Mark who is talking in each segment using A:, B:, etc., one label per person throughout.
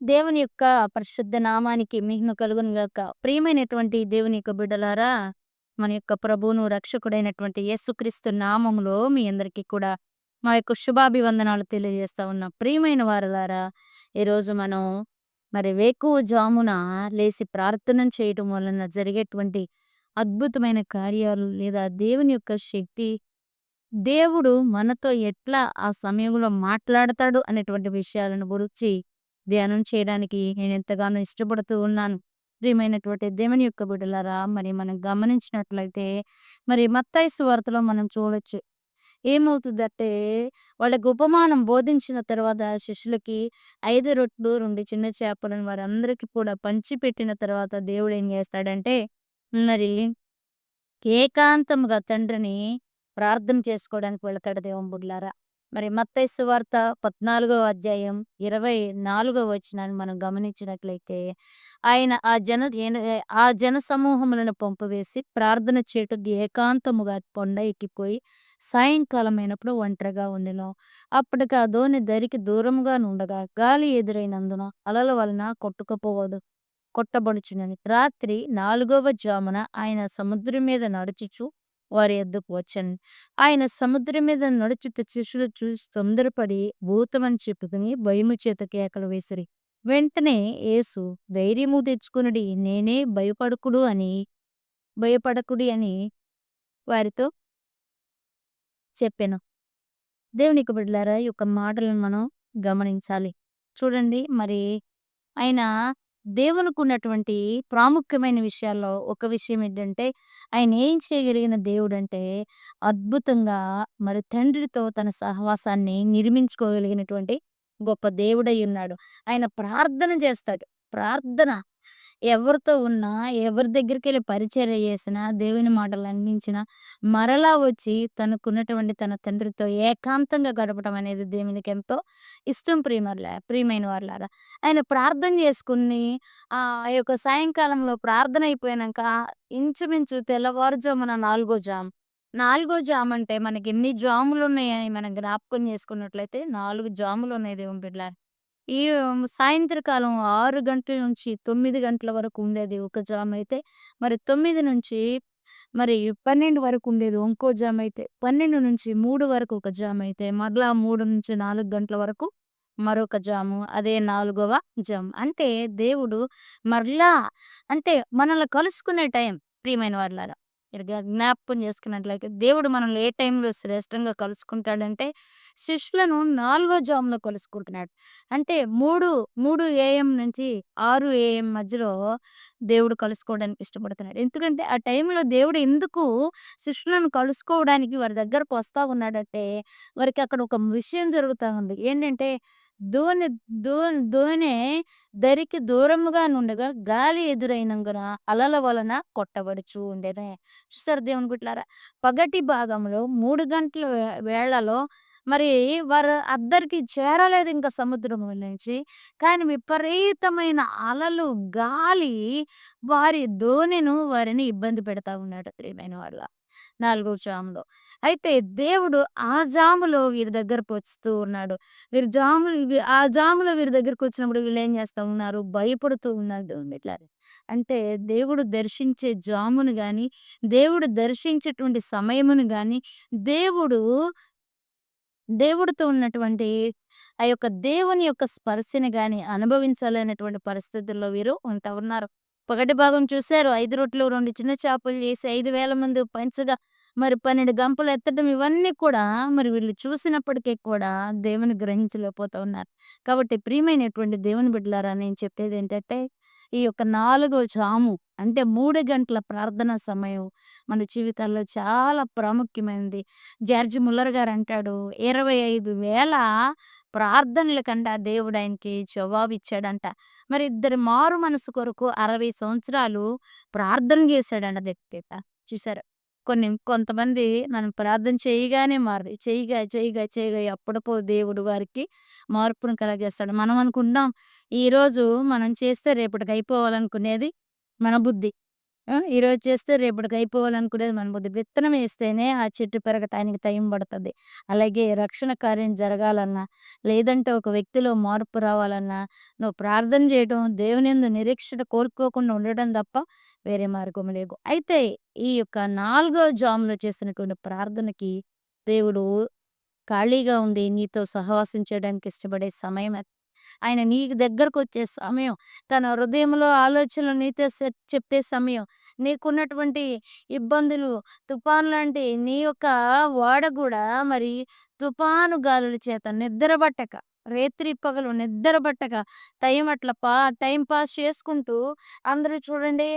A: దేవుని యొక్క పరిశుద్ధ నామానికి మహిమ కలుగును గాక. ప్రియమైనటువంటి దేవుని యొక్క బిడ్డలారా, మన యొక్క ప్రభువును, రక్షకుడైనటువంటి యేసుక్రీస్తు నామములో మీ అందరికీ కూడా మా యొక్క శుభాభివందనాలు తెలియజేస్తా ఉన్నాం. ప్రియమైన వారలారా, ఈరోజు మనం వేకువజామున లేసి ప్రార్థన చేయటం వలన జరిగేటువంటి అద్భుతమైన కార్యాలు లేదా దేవుని యొక్క శక్తి, దేవుడు మనతో ఎట్లా ఆ సమయంలో మాట్లాడతాడు అనేటువంటి విషయాలను గురించి ధ్యానం చేయడానికి నేను ఎంతగానో ఇష్టపడుతూ ఉన్నాను. ప్రియమైనటువంటి దేవుని యొక్క బిడ్డలారా, మనం గమనించినట్లయితే మత్తయి సువార్తలో మనం చూడొచ్చు. ఏమవుతుందంటే, వాళ్ళకి ఉపమానం బోధించిన తర్వాత శిష్యులకి 5 రొట్లు 2 చిన్న చేపలను వారందరికీ కూడా పంచిపెట్టిన తర్వాత దేవుడు ఏం చేస్తాడంటే, మరి ఏకాంతముగా తండ్రిని ప్రార్థన చేసుకోవడానికి వెళతాడు దేవుని బిడ్డలారా. మత్తయి సువార్త 14వ అధ్యాయం 24వ వచనాన్ని మనం గమనించినట్లయితే, ఆయన ఆ జన సమూహములను పంపివేసి ప్రార్థన చేయుటకు ఏకాంతముగా కొండ ఎక్కిపోయి సాయంకాలమైనప్పుడు ఒంటరిగా ఉండెను. అప్పటికి ఆ దోణి దరికి దూరముగా నుండగా గాలి ఎదురైనందున అలల వలన కొట్టబడుచున్నది. రాత్రి 4వ జామున ఆయన సముద్రం మీద నడుచుచు వారి యొద్దకు వచ్చెను. ఆయన సముద్రం మీద నడుచుట శిష్యులు చూసి తొందరపడి భూతమని చెప్పుకుని భయము చేత కేకలు వేసిరి. వెంటనే యేసు ధైర్యము తెచ్చుకొనుడి, నేనే, భయపడకుడి అని వారితో చెప్పెను. దేవునికి బిడ్డలారా, ఈ యొక్క మాటలను మనం గమనించాలి. చూడండి, ఆయన దేవునికున్నటువంటి ప్రాముఖ్యమైన విషయాల్లో ఒక విషయం ఏంటంటే, ఆయన ఏం చేయగలిగిన దేవుడంటే, అద్భుతంగా తండ్రితో తన సహవాసాన్ని నిర్మించుకోగలిగినటువంటి గొప్ప దేవుడై ఉన్నాడు. ఆయన ప్రార్థన చేస్తాడు. ప్రార్థన ఎవరితో ఉన్నా, ఎవరి దగ్గరికెళ్ళి పరిచర్య చేసినా, దేవుని మాటలు అందించినా, మరలా వచ్చి తనకున్నటువంటి తన తండ్రితో ఏకాంతంగా గడపడం అనేది దేవునికెంతో ఇష్టం. ప్రియమైన వారలారా. ఆయన ప్రార్థన చేసుకుని ఆ యొక్క సాయంకాలంలో ప్రార్థన అయిపోయినంక ఇంచుమించు తెల్లవారుజామున 4 జామ్ అంటే మనకెన్ని జాములున్నాయని మనం జ్ఞాపకం చేసుకున్నట్లయితే 4 జాములున్నాయి దేవుని బిడ్డలారా. ఈ సాయంత్రకాలం 6 గంటల నుంచి 9 గంటల వరకు ఉండేది ఒక జామయితే, 9 నుంచి 12 వరకు ఉండేది ఇంకో జామయితే, 12-3 వరకు ఒక జామయితే, మరలా 3-4 గంటల వరకు మరొక జాము. అదే 4వ జాము. అంటే దేవుడు మరలా అంటే మనల్ని కలుసుకునే టైం. ప్రియమైన వారలారా, మీరు జ్ఞాపకం చేసుకున్నట్లయితే దేవుడు మనల్ని ఏ టైంలో శ్రేష్టంగా కలుసుకుంటాడంటే, శిష్యులను 4వ జాములో కలుసుకుంటున్నాడు. అంటే 3 ఏఎం నుంచి 6 ఏఎం మధ్యలో దేవుడు కలుసుకోవడానికి ఇష్టపడుతున్నాడు. ఎందుకంటే ఆ టైంలో దేవుడు ఎందుకు శిష్యులను కలుసుకోవడానికి వారి దగ్గరకు వస్తా ఉన్నాడంటే, వారికి అక్కడ ఒక విషయం జరుగుతా ఉంది. ఏంటంటే, దోణి దో దోణి దరికి దూరముగా నుండగా గాలి ఎదురైనందున అలల వలన కొట్టబడుచు ఉండెను. చూసారా దేవుని బిడ్డలారా? పగటి భాగంలో 3 గంటల వేళలో మరి వారు అద్దరికి చేరలేదు ఇంకా సముద్రం నుంచి. కానీ విపరీతమైన అలలు, గాలి వారిని ఇబ్బంది పెడతా ఉన్నాడు ప్రియమైన వాళ్ళ. 4వ జాములో. అయితే దేవుడు ఆ జాములో వీరి దగ్గరకు వస్తూ ఉన్నాడు. ఆ జాములో వీరి దగ్గరకొచ్చినప్పుడు వీళ్ళేం చేస్తా ఉన్నారు? భయపడుతూ ఉన్నారు దేవుని బిడ్డలారా. అంటే దేవుడు దర్శించే జామును గాని, దేవుడు దర్శించేటువంటి సమయమును గాని, దేవుడు దేవుడితో ఉన్నటువంటి ఆ యొక్క దేవుని యొక్క స్పర్శని గాని అనుభవించాలనేటువంటి పరిస్థితుల్లో వీరు ఉంటా ఉన్నారు. పగటి భాగం చూసారు. 5 రొట్టెలు 2 చిన్న చేపలు చేసి 5,000 మంది పంచగా 12 గంపలు ఎత్తడం ఇవన్నీ కూడా వీళ్ళు చూసినప్పటికీ కూడా దేవుని గ్రహించలేకపోతా ఉన్నారు. కాబట్టి ప్రియమైనటువంటి దేవుని బిడ్డలారా, నేను చెప్పేదేంటంటే, ఈ యొక్క 4 జాము అంటే 3 గంటల ప్రార్థనా సమయం మన జీవితాల్లో చాలా ప్రాముఖ్యమైనది. జార్జ్ ముల్లర్ గారంటాడు, 25,000 ప్రార్థనలకంట దేవుడాయనకి జవాబిచ్చాడంట. ఇద్దరి మారు మనసు కొరకు 60 సంవత్సరాలు ప్రార్థన చేశాడంట వ్యక్తిట. చూసారా? కొంతమంది మనం ప్రార్థన చేయగానే మారరు. చేయగా అప్పుడపో దేవుడు వారికి మార్పును కలగజేస్తాడు. మనం అనుకుంటాం, ఈరోజు మనం చేస్తే రేపటికి అయిపోవాలనుకునేది మన బుద్ధి. ఈరోజు చేస్తే రేపటికి అయిపోవాలనుకునేది మన బుద్ధి. విత్తనం ఏస్తేనే ఆ చెట్టు పెరగటానికి టైం పడతది. అలాగే రక్షణ కార్యం జరగాలన్నా, లేదంటే ఒక వ్యక్తిలో మార్పు రావాలన్నా, నువ్వు ప్రార్థన చేయడం, దేవునియందు నిరీక్షణ కోల్పోకుండా ఉండడం తప్ప వేరే మార్గం లేదు. అయితే ఈ యొక్క 4 జాములో చేసినటువంటి ప్రార్థనకి దేవుడు ఖాళీగా ఉండి నీతో సహవాసం చేయడానికి ఇష్టపడే సమయం అది. ఆయన నీకు దగ్గరకొచ్చే సమయం. తన హృదయంలో ఆలోచనలు నీతో చెప్పే సమయం. నీకున్నటువంటి ఇబ్బందులు, తుఫాను లాంటి నీ యొక్క ఓడ గూడా మరి తుఫాను గాలుల చేత నిద్రబట్టక, రేత్రి పగలు నిద్రబట్టక టైం పాస్ చేసుకుంటూ అందరూ చూడండి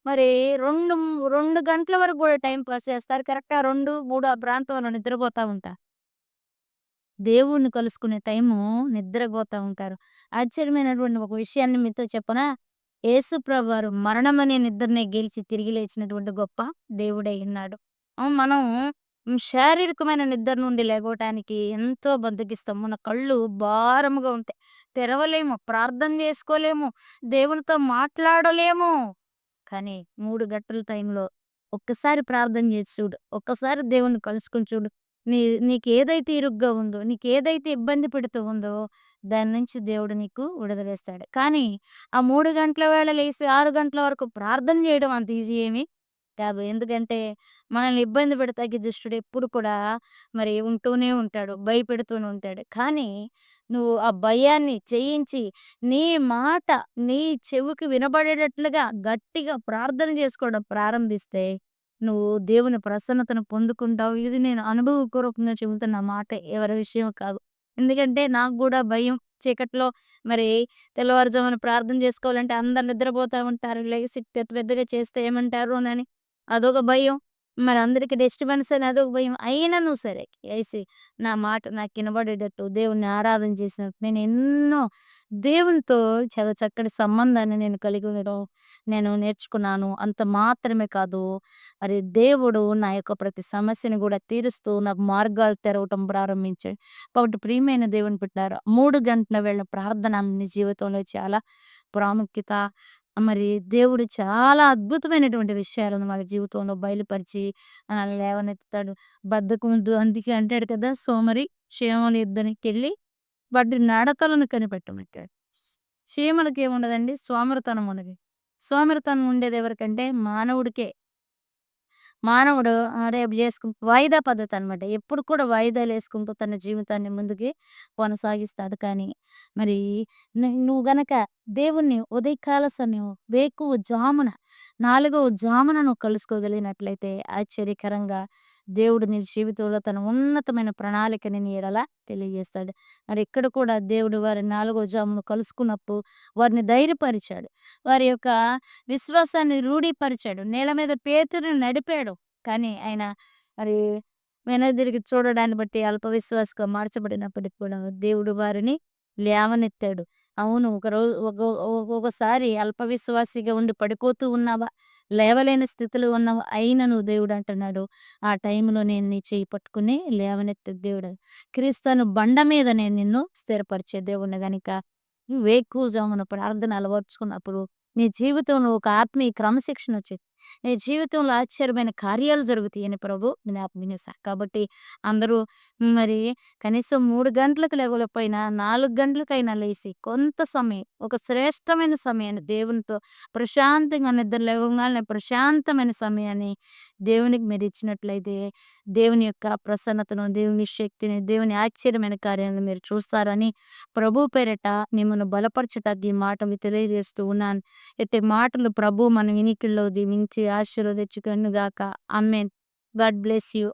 A: మరి 2 గంటల వరకు గూడా టైం పాస్ చేస్తారు. కరెక్ట్‌గా 2, 3 ఆ ప్రాంతంలో నిద్రపోతా ఉంటారు. దేవుడిని కలుసుకునే టైము నిద్రపోతా ఉంటారు. ఆశ్చర్యమైనటువంటి ఒక విషయాన్ని మీతో చెప్పనా? యేసు ప్రభువారు మరణమనే నిద్రనే గెలిచి తిరిగి లేచినటువంటి గొప్ప దేవుడై ఉన్నాడు. మనం శారీరకమైన నిద్ర నుండి లెగవటానికి ఎంతో బద్ధకిస్తాం. మన కళ్ళు భారముగా ఉంటాయి. తెరవలేము, ప్రార్థన చేసుకోలేము, దేవునితో మాట్లాడలేము. కానీ 3 గంటల టైంలో ఒక్కసారి ప్రార్థన చేసి చూడు. ఒక్కసారి దేవుణ్ణి కలుసుకొని చూడు. నీ నీకేదైతే ఇరుగ్గా ఉందో, నీకేదైతే ఇబ్బంది పెడుతూ ఉందో, దాని నుంచి దేవుడు నీకు విడుదలిస్తాడు. కానీ ఆ 3 గంటల వేళ లేసి 6 గంటల వరకు ప్రార్థన చేయడం అంత ఈజీ ఏమి కాదు. ఎందుకంటే మనల్ని ఇబ్బంది పెడతాకి దుష్టుడు ఎప్పుడు కూడా మరి ఉంటూనే ఉంటాడు. భయపెడుతూనే ఉంటాడు. కానీ నువ్వు ఆ భయాన్ని జయించి నీ మాట నీ చెవికి వినబడేటట్లుగా గట్టిగా ప్రార్థన చేసుకోవడం ప్రారంభిస్తే, నువ్వు దేవుని ప్రసన్నతను పొందుకుంటావు. ఇది నేను అనుభవపూర్వకంగా చెబుతున్న మాట ఎవరి విషయం కాదు. ఎందుకంటే నాకు గూడా భయం. చీకట్లో మరి తెల్లవారుజామున ప్రార్థన చేసుకోవాలంటే అందరు నిద్రపోతా ఉంటారు. లెగిసి పెద్ద పెద్దగా చేస్తే ఏమంటారోనని అదొక భయం. మరి అందరికి డిస్టర్బెన్స్ అని అదొక భయం. అయినను సరే లేసి నా మాట నాకు వినబడేటట్టు దేవుణ్ణి ఆరాధన చేసినట్టు నేను ఎన్నో దేవునితో చాలా చక్కటి సంబంధాన్ని నేను కలిగి ఉండడం నేను నేర్చుకున్నాను. అంత మాత్రమే కాదు, మరి దేవుడు నా యొక్క ప్రతి సమస్యని గూడా తీరుస్తూ నాకు మార్గాలు తెరవటం ప్రారంభించాడు. కాబట్టి ప్రియమైన దేవుని బిడ్డలారా 3 గంటల వేళ ప్రార్థన నీ జీవితంలో చాలా ప్రాముఖ్యత. మరి దేవుడు చాలా అద్భుతమైనటువంటి విషయాలను మన జీవితంలో బయలుపరిచి మనల్ని లేవనెత్తుతాడు. బద్ధకమొద్దు అందుకే అంటాడు కదా! సోమరి చీమల యుద్ధానికెళ్ళి వాటి నడకలను కనిపెట్టమంటాడు. చీమలకేముండదండి సోమరితనం ఉన్నది. సోమరితనం ఉండేది ఎవరికంటే మానవుడికే. మానవుడు రేపు వాయిదా పద్ధతనమాట. ఎప్పుడు కూడా వాయిదాలేసుకుంటూ తన జీవితాన్ని ముందుకి కొనసాగిస్తాడు. కానీ మరి నువ్వు గనక దేవుణ్ణి ఉదయకాల సమయం వేకువ జామున 4 జామున నువ్వు కలుసుకోగలిగినట్లయితే ఆశ్చర్యకరంగా దేవుడు నీ జీవితంలో తన ఉన్నతమైన ప్రణాళికని నీ ఎడల తెలియజేస్తాడు. మరి ఇక్కడ కూడా దేవుడు వారి 4 జామున కలుసుకున్నప్పుడు వారిని ధైర్యపరిచాడు. వారి యొక్క విశ్వాసాన్ని రూఢీపరిచాడు. నీళ్ళ మీద పేతురుని నడిపాడు. కానీ ఆయన మరి వెనుదిరిగి చూడడాన్ని బట్టి అల్ప విశ్వాసగా మార్చబడినప్పటికి కూడా దేవుడు వారిని లేవనెత్తాడు. అవును. ఒక్కొక్కసారి అల్ప విశ్వాసిగా ఉండి పడిపోతూ ఉన్నావా? లేవలేని స్థితిలో ఉన్నావా? అయినను దేవుడు అంటున్నాడు, ఆ టైంలో నేను నీ చెయ్యి పట్టుకుని లేవనెత్తే దేవుడు. క్రీస్తును బండ మీద నేను నిన్ను స్థిరపరిచే దేవుడిని గనుక వేకువజామున ప్రార్థన అలవరుచుకున్నప్పుడు నీ జీవితంలో ఒక ఆత్మీయ క్రమశిక్షణ వచ్చేది. నీ జీవితంలో ఆశ్చర్యమైన కార్యాలు జరుగుతాయని ప్రభు జ్ఞాపకం చేశారు. కాబట్టి అందరూ మరి కనీసం 3 గంటలకు లెగవలేకపోయినా 4 గంటలకైనా లేసి కొంత సమయం ఒక శ్రేష్టమైన సమయాన్ని దేవునితో ప్రశాంతంగా నిద్ర లేవగానే ప్రశాంతమైన సమయాన్ని దేవునికి మీరు ఇచ్చినట్లయితే దేవుని యొక్క ప్రసన్నతను, దేవుని శక్తిని, దేవుని ఆశ్చర్యమైన కార్యాలను మీరు చూస్తారని ప్రభు పేరిట మిమ్మల్ని బలపరచుటకు ఈ మాటలు తెలియజేస్తూ ఉన్నాను. ఇట్టి మాటలు ప్రభు మన వినికిడిలో దీవించి ఆశీర్వదించుకొనుగాక. ఆమేన్. God bless you.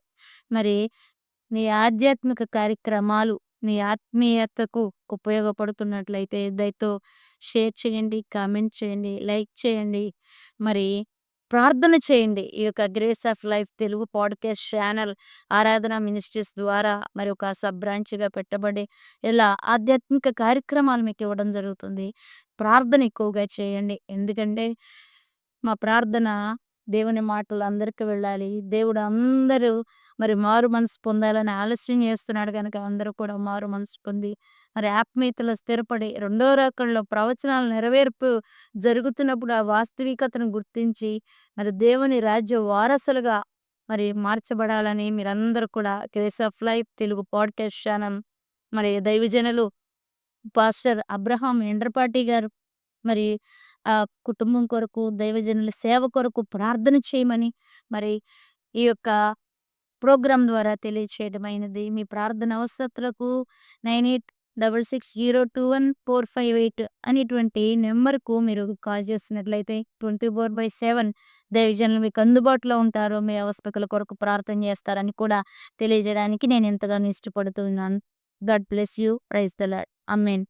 A: మరి నీ ఆధ్యాత్మిక కార్యక్రమాలు నీ ఆత్మీయతకు ఉపయోగపడుతున్నట్లయితే దయతో షేర్ చేయండి, కామెంట్ చేయండి, లైక్ చేయండి. మరి ప్రార్థన చేయండి. ఈ యొక్క grace of life Telugu podcast channel ఆరాధన మినిస్ట్రీస్ ద్వారా మరి ఒక సబ్ బ్రాంచ్‌గా పెట్టబడి ఇలా ఆధ్యాత్మిక కార్యక్రమాలు మీకు ఇవ్వడం జరుగుతుంది. ప్రార్థన ఎక్కువగా చేయండి. ఎందుకంటే మా ప్రార్థన దేవుని మాటలు అందరికి వెళ్ళాలి. దేవుడు అందరూ మరి మారు మనసు పొందాలని ఆలస్యం చేస్తున్నాడు గనక అందరూ కూడా మారు మనసు పొంది, మరి ఆత్మీయతలో స్థిరపడి, రెండో రాకడలో ప్రవచనాల నెరవేర్పు జరుగుతున్నప్పుడు ఆ వాస్తవికతను గుర్తించి, మరి దేవుని రాజ్య వారసులుగా మరి మార్చబడాలని మీరందరూ కూడా 'grace of life' Telugu podcast channel మరి దైవజనులు పాస్టర్ అబ్రహాం ఎండ్రపాటి గారు మరి కుటుంబం కొరకు, దైవజనుల సేవ కొరకు ప్రార్థన చేయమని మరి ఈ యొక్క ప్రోగ్రామ్ ద్వారా తెలియచేయడమైనది. మీ ప్రార్థన అవసరతలకు 9866021458 అనేటువంటి నంబర్‌కు మీరు కాల్ చేసినట్లయితే 24/7 దైవజనులు మీకు అందుబాటులో ఉంటారు. మీ అవసరతల కొరకు ప్రార్థన చేస్తారని కూడా తెలియజేయడానికి నేను ఎంతగానో ఇష్టపడుతున్నాను. God bless you. Praise the lord. Amen.